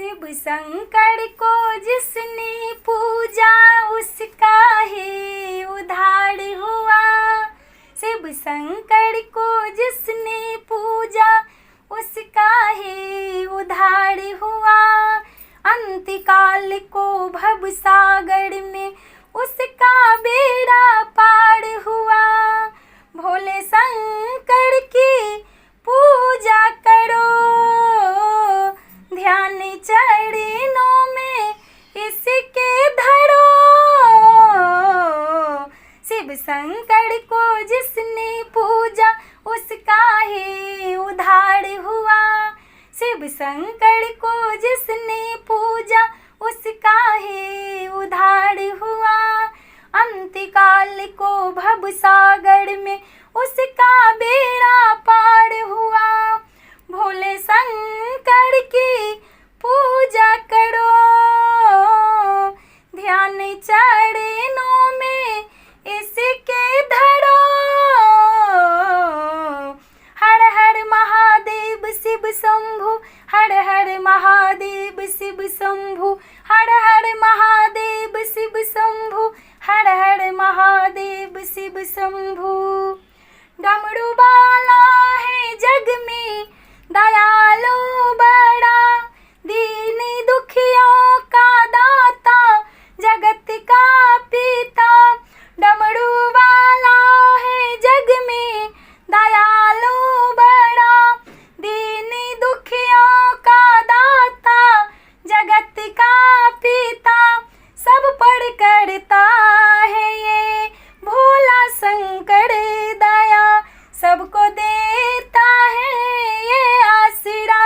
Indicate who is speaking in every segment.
Speaker 1: शिव शंकर को जिसने पूजा उसका ही उद्धार हुआ। शिव शंकर को जिसने पूजा उसका ही उद्धार हुआ। अंतकाल को भव सागर में उसका बेड़ा पार हुआ। भोले शंकर की पूजा करो, ध्यान चरणों में इसके धरो। शिव शंकर को जिसने पूजा उसका ही उद्धार हुआ। शिव शंकर को जिसने पूजा उसका ही उद्धार हुआ। अंतकाल को भव सागर में उसका बेड़ा पार हुआ। भोले शंकर की पूजा करो, ध्यान चरणों में इसके धरो। हर हर महादेव शिव शंभु, हर हर महादेव शिव शंभु, हर हर महादेव शिव शंभु, हर हर महादेव शिव शंभु। डमरू वाला है जग में दयालु बड़ा, दीन दुखियों का दाता जगत का पिता। डमरू वाला है जग में दयालु बड़ा, दीन दुखियों का दाता जगत का पिता। सब पर करता है ये भोला शंकर दया, सबको देता है ये आसरा,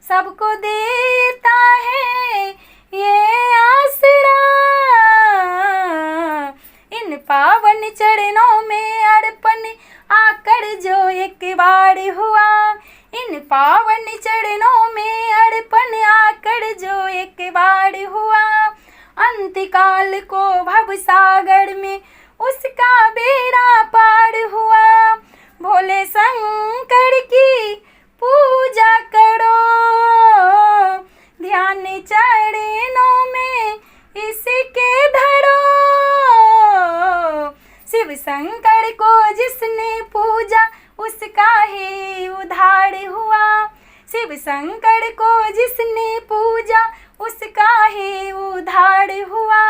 Speaker 1: सबको देता है ये आसरा। इन पावन चरणों में अर्पण आकर जो एक बार हुआ। इन पावन चरणों में अर्पण आकर जो एक बार हुआ। अंतकाल को भव सागर में उसका बेड़ा पार हुआ। भोले शंकर की पूजा करो, ध्यान चरणों में इसके धरो। शिव शंकर को जिसने पूजा उसका ही उद्धार हुआ। शिव शंकर को जिसने पूजा उसका ही उद्धार हुआ।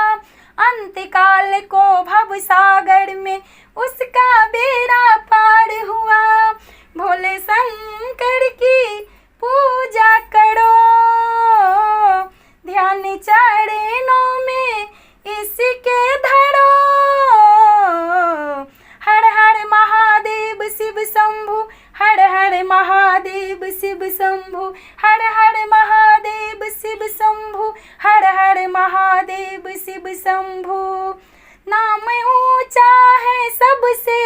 Speaker 1: अंतकाल को भव सागर में उसका बेड़ा पार हुआ। भोले शंकर की पूजा करो, ध्यान चरणों में इसके धरो। हर हर महादेव शिव शंभु, हर हर महादेव शिव शंभु, हर हर महादेव शिव शंभु, हर हर महादेव शिव शंभु। नाम ऊंचा है सबसे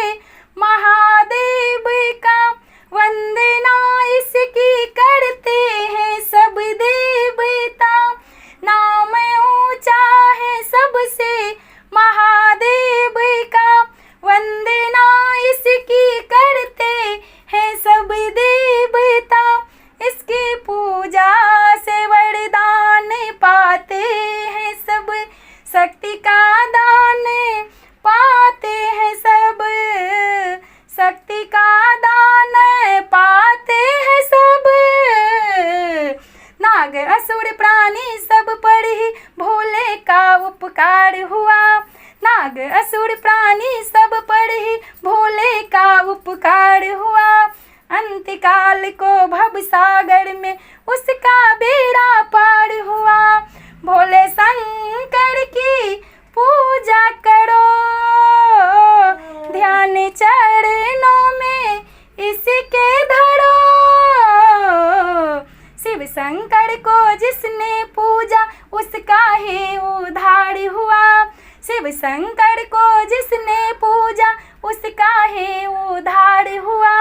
Speaker 1: महादेव का, वंदना इसकी करते हैं सब देवता। नाम ऊंचा है सबसे महादेव का, वंदना इसकी करते हैं सब देवता। इसकी पूजा से वरदान पाते हैं सब, शक्ति का दान पाते हैं सब, शक्ति का दान पाते हैं सब। नाग असुर प्राणी सब पर ही भोले का उपकार हुआ। नाग असुर प्राणी सब पर ही भोले का उपकार हुआ। अंतकाल को भव सागर में उसका बेड़ा पार हुआ। भोले शंकर की पूजा करो, ध्यान चरणों में इसके धरो। शिव शंकर को जिसने पूजा उसका ही उद्धार हुआ। शिव शंकर को जिसने पूजा उसका ही उद्धार हुआ।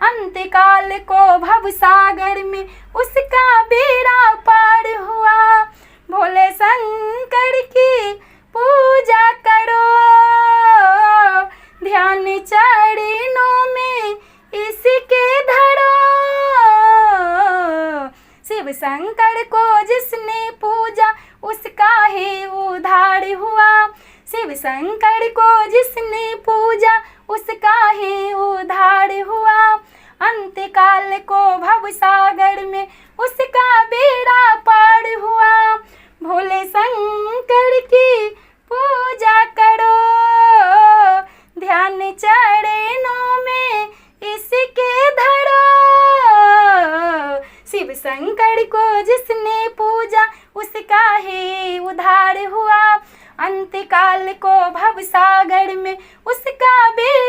Speaker 1: अंतकाल को भव सागर में उसका बेड़ा पार हुआ। भोले शंकर की पूजा करो, ध्यान चरणों में इसके धरो। शिव शंकर को जिसने पूजा उसका ही उद्धार हुआ। शिव शंकर को जिसने पूजा उसका ही उद्धार हुआ। अंतकाल को भवसागर में उसका बेड़ा पार हुआ। भोले शंकर की पूजा करो, ध्यान चरणों में इसके धरो। शिव शंकर को जिसने पूजा उसका ही उद्धार हुआ। अंतकाल को भवसागर में उसका बेड़ा